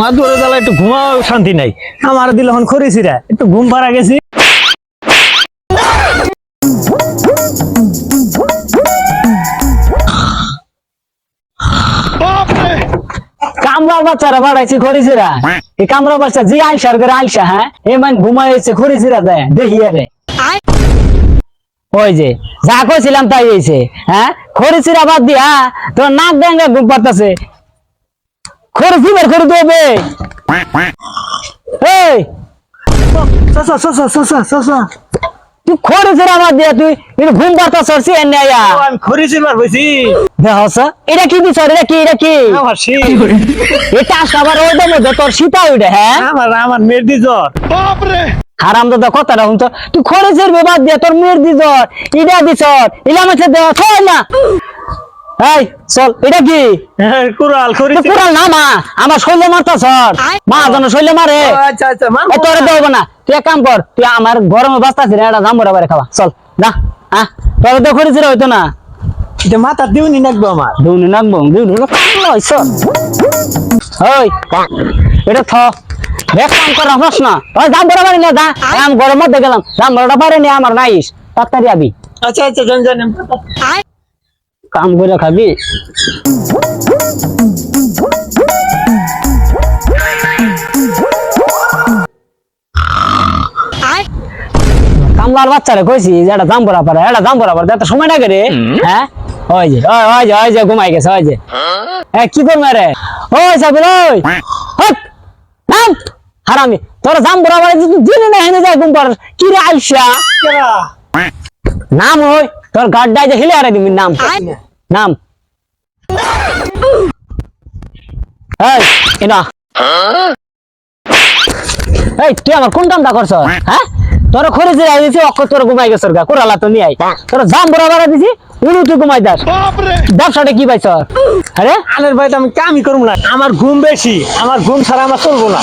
মাছ ধরে জ্বালা একটু ঘুমাও শান্তি নাই। আমার দিল এখন খরিছিরা একটু ঘুম পাড়া গেছি। কামড়ার বাচ্চারা বাড়াইছে খরিছিরা, এই কামড়া বাচ্চা যে আইসার করে আইসা, হ্যাঁ এ মান ঘুমাইছে খরিছিরা দেয় দেখি রে। ওই যে যা কইছিলাম তাই হয়েছে, হ্যাঁ খরিছিরা বাদ দিয়া তোর নাক ডেঙ্গা ঘুম পাড়তাছে। খরিচি বের করে দেবে। এই তুই খরিচিরা বাদ দিয়া তুই ঘুম পাড়তাছ এনে আয়া। আমি খরিচির মার বইছি। দেখছ এটা কি দিছ, এটা কি, এটা কি আমার শীত, এটা আবার ওইটার মধ্যে তোর শীতা উঠে। হ্যাঁ আমার মেয়ের দি জ্বর। বাপরে হারাম দাদা কথাটা শুনছ, তুই খরিচের বাদ দিয়া তোর মেয়ের দি জ্বর, ইটা দিছ ইলা মাছে দেওয়া থই না। এই চল, এটা কি কুড়াল খরিচি। কুড়াল না মা, আমার শৈলে মারতা সর মা জন শৈলে মারে। আচ্ছা আচ্ছা তোরে দেবো না, তুই এক কাম কর, তুই আমার গরমে বাঁচতাছি না, এটা জাম্বুরা বারে খাওয়া চল না। হ্যাঁ তোর তো খরিচিরা হইতো না, এটা মাথা দিউনি নাকবো আমার। দুনি নাকবো দুনি ওই এটা থ দেখ কাম করা হস না, ওই জাম্বুরা বাড়ি না যা। আমি গরম মধ্যে গেলাম, জাম্বুরাটা পারে নি আমার নাইস, তাড়াতাড়ি আবি। আচ্ছা আচ্ছা জান জান কাম করে খাবি। কামলার বাচ্চারে কইছি যে এটা জাম্বুরা পারে, এটা জাম্বুরা পারে এত সময় লাগে রে। হ্যাঁ ওই যে ওই যে ওই যে ঘুমাই গেছে, ওই যে কি করবে রে। ওই সাবিল ওই হট নাম হারামি, তোর জাম্বুরা পারে তুই দিনে না হেনে যায় ঘুম পাড়াস কি রে আইসা নাম। ওই তোর গাড্ডায় যে হিলে আরে দিবি নাম নাম। এই এনা এই তুই আমার কোন কামটা করছ? হ্যাঁ তোর খরিচে আইছি অক্ষর তোর ঘুমাই গেছ গা, কোরালা তো নিয়ে আই তোর জাম্বুরা বাড়া দিছি উনি তুই ঘুমাই দাস। ব্যবসাটা কি পাইছ? আরে আলের ভাই আমি কামই করবো না, আমার ঘুম বেশি, আমার ঘুম ছাড়া আমার চলবো না।